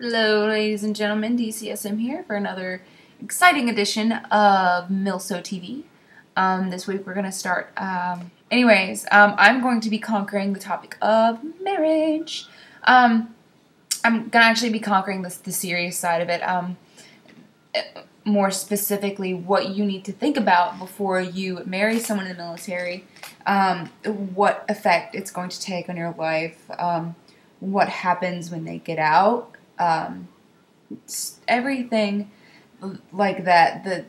Hello, ladies and gentlemen, DCSM here for another exciting edition of Milso TV. This week we're going to start, I'm going to be conquering the topic of marriage. I'm going to actually be conquering the serious side of it, more specifically what you need to think about before you marry someone in the military, what effect it's going to take on your life, what happens when they get out, everything like that,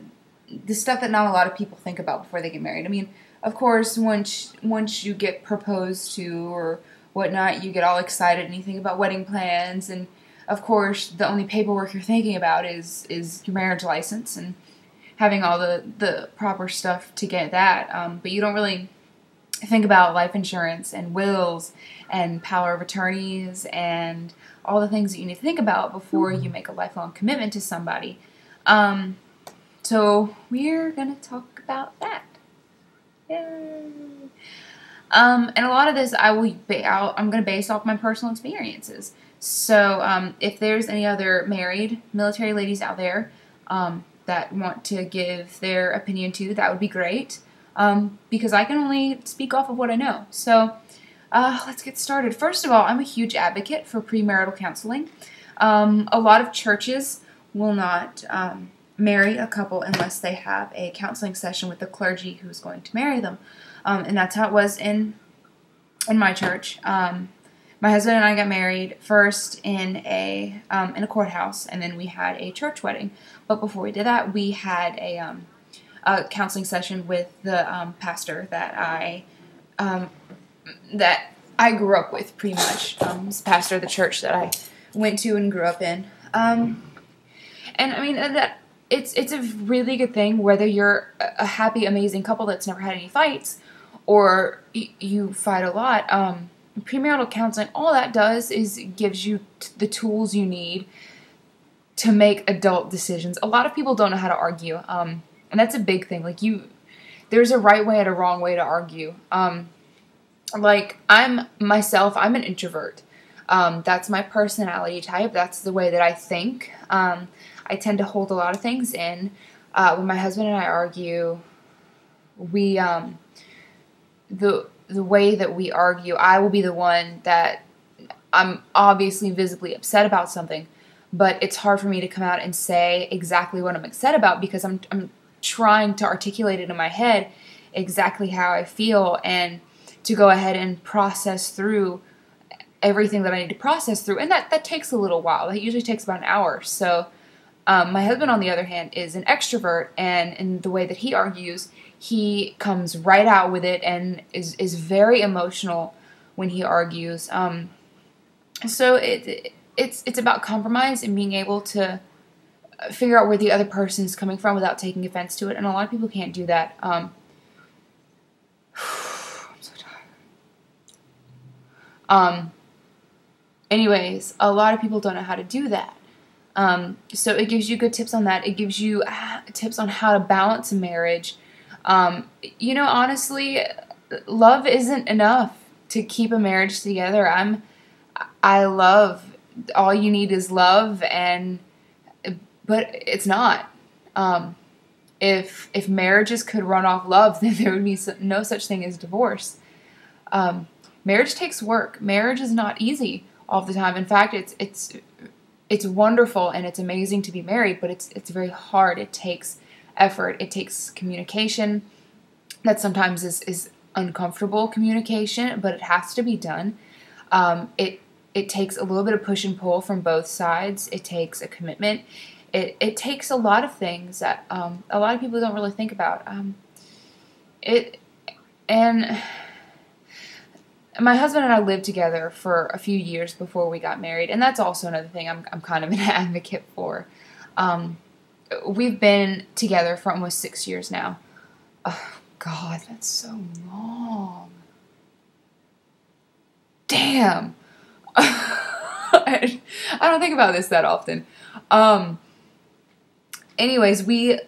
the stuff that not a lot of people think about before they get married. I mean, of course, once you get proposed to or whatnot, you get all excited and you think about wedding plans, and of course, the only paperwork you're thinking about is your marriage license and having all the proper stuff to get that, but you don't really think about life insurance and wills and power of attorneys and all the things that you need to think about before you make a lifelong commitment to somebody. So we're going to talk about that. Yay! And a lot of this I'm going to base off my personal experiences. So if there's any other married military ladies out there that want to give their opinion too, that would be great. Because I can only speak off of what I know. So let's get started. First of all, I'm a huge advocate for premarital counseling. A lot of churches will not marry a couple unless they have a counseling session with the clergy who's going to marry them. And that's how it was in my church. My husband and I got married first in a courthouse, and then we had a church wedding. But before we did that, we had a counseling session with the pastor that I grew up with, pretty much. This pastor of the church that I went to and grew up in. And I mean that it's a really good thing whether you're a happy, amazing couple that's never had any fights, or you fight a lot. Premarital counseling, all that does is gives you the tools you need to make adult decisions. A lot of people don't know how to argue. And that's a big thing. Like, there's a right way and a wrong way to argue. Like, I'm an introvert. That's my personality type. That's the way that I think. I tend to hold a lot of things in. When my husband and I argue, the way that we argue, I will be the one that I'm obviously visibly upset about something, but it's hard for me to come out and say exactly what I'm upset about because I'm trying to articulate it in my head exactly how I feel and to go ahead and process through everything that I need to process through. And that takes a little while. That usually takes about an hour. So my husband, on the other hand, is an extrovert, and in the way that he argues, he comes right out with it and is very emotional when he argues. So it's about compromise and being able to figure out where the other person is coming from without taking offense to it, and a lot of people can't do that. I'm so tired. Anyways, a lot of people don't know how to do that. So it gives you good tips on that. It gives you tips on how to balance a marriage. You know, honestly, love isn't enough to keep a marriage together. I love. All you need is love, but it's not. If marriages could run off love, then there would be no such thing as divorce. Marriage takes work. Marriage is not easy all the time. In fact, it's wonderful and it's amazing to be married, but it's very hard. It takes effort. It takes communication that sometimes is uncomfortable communication, but it has to be done. It takes a little bit of push and pull from both sides. It takes a commitment. It takes a lot of things that a lot of people don't really think about. And my husband and I lived together for a few years before we got married, and that's also another thing I'm kind of an advocate for. We've been together for almost 6 years now. Oh, God, that's so long. Damn. I don't think about this that often. Anyways, we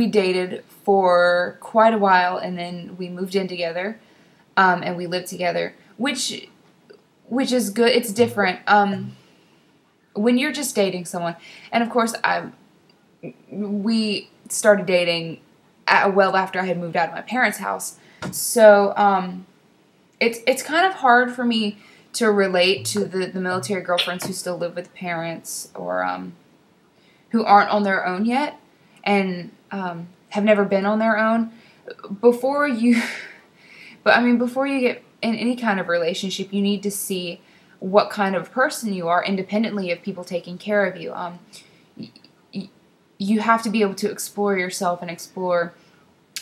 dated for quite a while, and then we moved in together, and we lived together, which is good. It's different. when you're just dating someone, and of course we started dating well after I had moved out of my parents' house, so it's kind of hard for me to relate to the military girlfriends who still live with parents, or who aren't on their own yet, and have never been on their own. Before you get in any kind of relationship, you need to see what kind of person you are, independently of people taking care of you. You have to be able to explore yourself and explore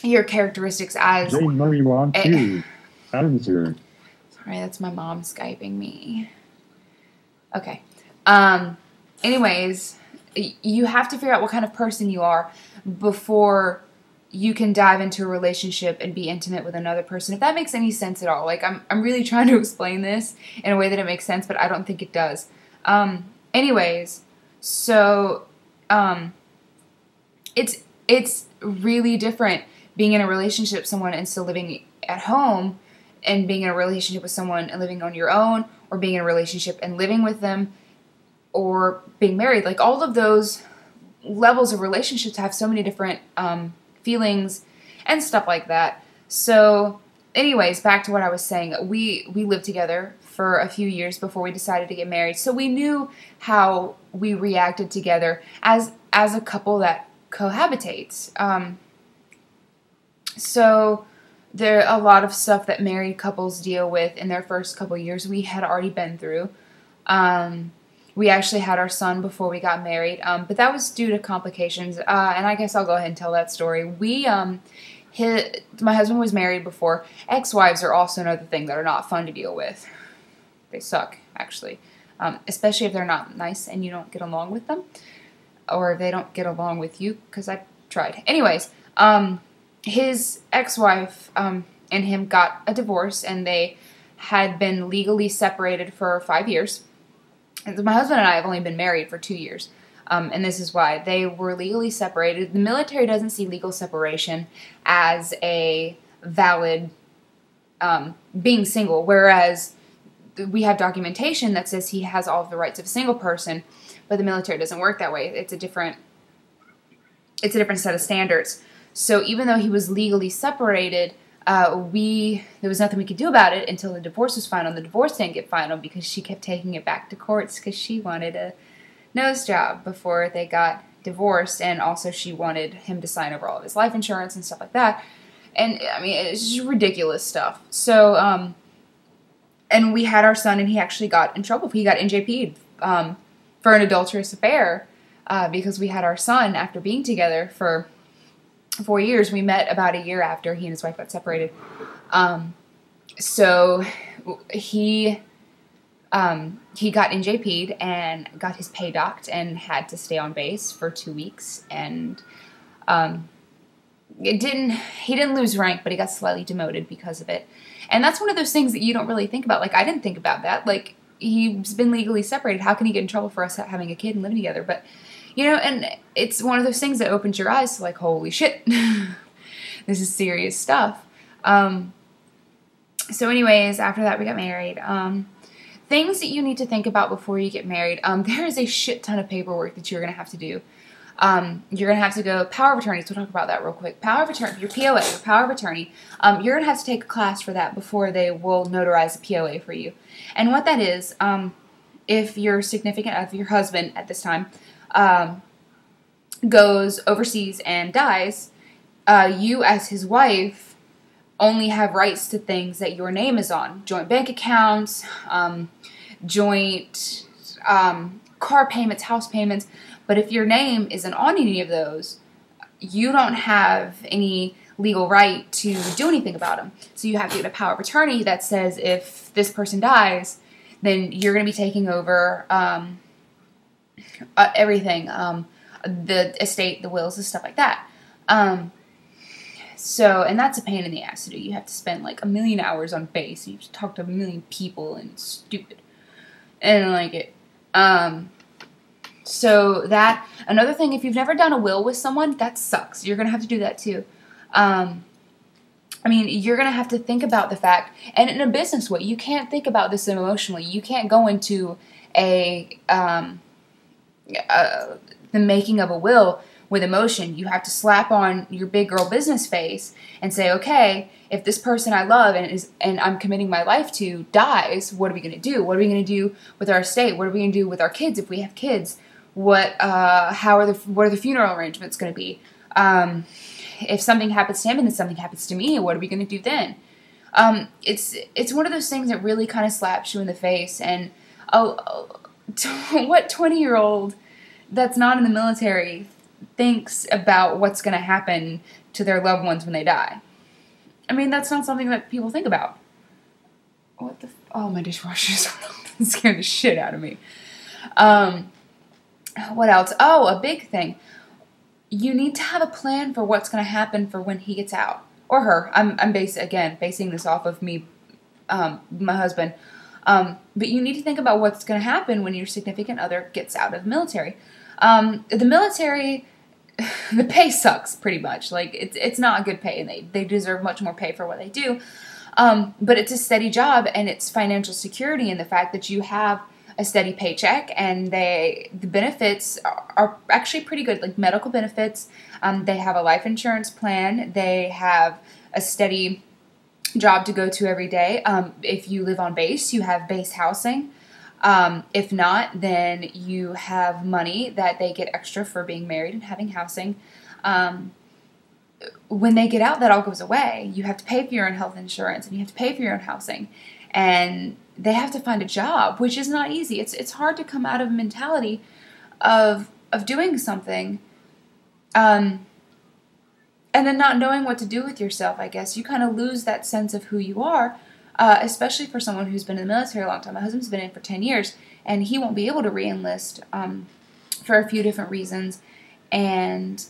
your characteristics as... Jane Murray wants you. Answer. Sorry, that's my mom Skyping me. Okay. Anyways, you have to figure out what kind of person you are before you can dive into a relationship and be intimate with another person. If that makes any sense at all. Like, I'm really trying to explain this in a way that it makes sense, but I don't think it does. Anyways, so it's really different being in a relationship with someone and still living at home, and being in a relationship with someone and living on your own, or being in a relationship and living with them, or being married. Like, all of those levels of relationships have so many different feelings and stuff like that. So anyways, back to what I was saying. We lived together for a few years before we decided to get married, so we knew how we reacted together as a couple that cohabitates. So there are a lot of stuff that married couples deal with in their first couple years we had already been through. We actually had our son before we got married, but that was due to complications, and I guess I'll go ahead and tell that story. My husband was married before. Ex-wives are also another thing that are not fun to deal with. They suck, actually, especially if they're not nice and you don't get along with them, or if they don't get along with you, because I tried. Anyways, his ex-wife and him got a divorce, and they had been legally separated for 5 years. My husband and I have only been married for 2 years, and this is why. They were legally separated. The military doesn't see legal separation as a valid being single, whereas we have documentation that says he has all of the rights of a single person, but the military doesn't work that way. It's a different set of standards. So even though he was legally separated, there was nothing we could do about it until the divorce was final. The divorce didn't get final because she kept taking it back to courts because she wanted a nose job before they got divorced, and also she wanted him to sign over all of his life insurance and stuff like that. And I mean, it's just ridiculous stuff. So, and we had our son, and he actually got in trouble. He got NJP'd for an adulterous affair because we had our son after being together for 4 years. We met about a year after he and his wife got separated. So he got NJP'd and got his pay docked and had to stay on base for 2 weeks. And he didn't lose rank, but he got slightly demoted because of it. And that's one of those things that you don't really think about. Like, I didn't think about that. Like, he's been legally separated. How can he get in trouble for us having a kid and living together? But, you know, and it's one of those things that opens your eyes to, like, holy shit, this is serious stuff. So anyways, after that we got married. Things that you need to think about before you get married. There is a shit ton of paperwork that you're going to have to do. You're going to have to go power of attorney. So we'll talk about that real quick. Power of attorney, your POA, your power of attorney. You're going to have to take a class for that before they will notarize a POA for you. And what that is, if your significant other, your husband at this time, goes overseas and dies, you as his wife only have rights to things that your name is on. Joint bank accounts, joint car payments, house payments. But if your name isn't on any of those, you don't have any legal right to do anything about them. So you have to get a power of attorney that says if this person dies, then you're going to be taking over everything, the estate, the wills, and stuff like that. So, and that's a pain in the ass to do. You have to spend like 1 million hours on base. You have to talk to 1 million people, and it's stupid. And I don't like it. So that, another thing, if you've never done a will with someone, that sucks. You're going to have to do that too. I mean, you're going to have to think about the fact, and in a business way, you can't think about this emotionally. You can't go into a the making of a will with emotion. You have to slap on your big girl business face and say, okay, if this person I love and I'm committing my life to dies, what are we going to do? What are we going to do with our estate? What are we going to do with our kids if we have kids? What are the funeral arrangements going to be? If something happens to him and then something happens to me, what are we going to do then? It's one of those things that really kind of slaps you in the face. And what 20-year-old that's not in the military thinks about what's going to happen to their loved ones when they die? I mean, that's not something that people think about. What the? Oh, my dishwasher just went off and scared the shit out of me. What else? Oh, a big thing. You need to have a plan for what's going to happen for when he gets out. Or her. I'm basing this off of me, my husband. But you need to think about what's going to happen when your significant other gets out of the military. The military, the pay sucks pretty much. Like, it's not good pay, and they deserve much more pay for what they do. But it's a steady job, and it's financial security in the fact that you have a steady paycheck, and the benefits are actually pretty good, like medical benefits. They have a life insurance plan. They have a steady job to go to every day. If you live on base, you have base housing. If not, then you have money that they get extra for being married and having housing. When they get out, that all goes away. You have to pay for your own health insurance, and you have to pay for your own housing. And they have to find a job, which is not easy. It's hard to come out of a mentality of doing something, and then not knowing what to do with yourself, I guess. You kind of lose that sense of who you are, especially for someone who's been in the military a long time. My husband's been in for 10 years, and he won't be able to re-enlist for a few different reasons. And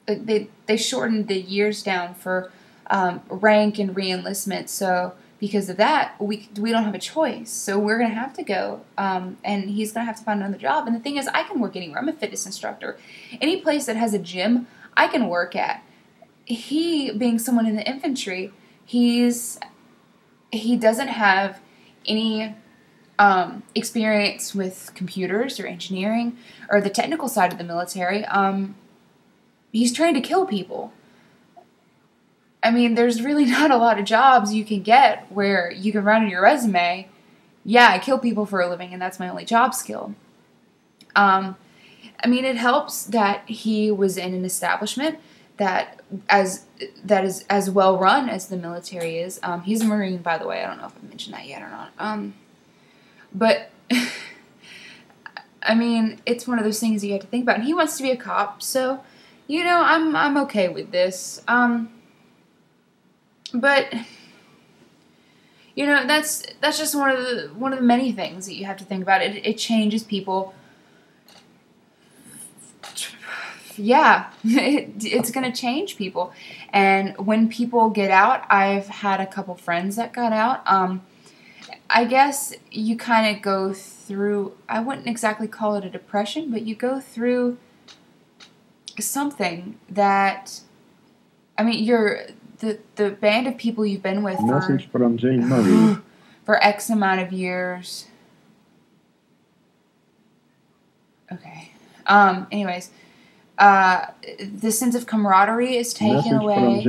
they shortened the years down for rank and re-enlistment, so because of that, we don't have a choice. So we're going to have to go, and he's going to have to find another job. And the thing is, I can work anywhere. I'm a fitness instructor. Any place that has a gym, I can work at. He, being someone in the infantry, he doesn't have any experience with computers or engineering or the technical side of the military. He's trained to kill people. I mean, there's really not a lot of jobs you can get where you can write on your resume, yeah, I kill people for a living, and that's my only job skill. I mean, it helps that he was in an establishment that is as well run as the military is. He's a Marine, by the way. I don't know if I've mentioned that yet or not. But I mean, it's one of those things you have to think about. And he wants to be a cop, so you know, I'm okay with this. But you know, that's just one of the many things that you have to think about. It changes people. Yeah, it's going to change people. And when people get out, I've had a couple friends that got out. I guess you kind of go through, I wouldn't exactly call it a depression, but you go through something that, I mean, the band of people you've been with for X amount of years. Okay. Anyways, the sense of camaraderie is taken away.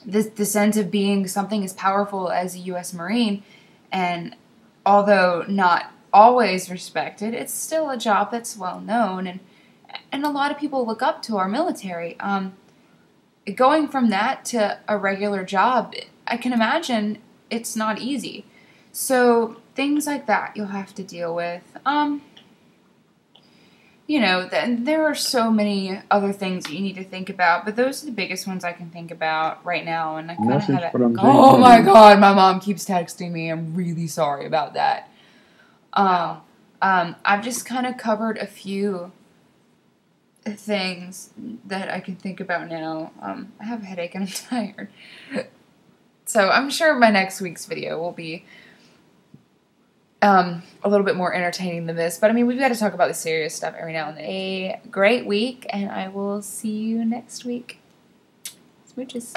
The sense of being something as powerful as a U.S. Marine, and although not always respected, it's still a job that's well known, and a lot of people look up to our military. Going from that to a regular job, I can imagine it's not easy. So things like that you'll have to deal with. You know, there are so many other things that you need to think about, but those are the biggest ones I can think about right now, and I kind of have it. Oh my God, my mom keeps texting me. I'm really sorry about that. I've just kind of covered a few things that I can think about now. I have a headache and I'm tired. So I'm sure my next week's video will be a little bit more entertaining than this. But I mean, we've got to talk about the serious stuff every now and then. A great week, and I will see you next week. Smooches.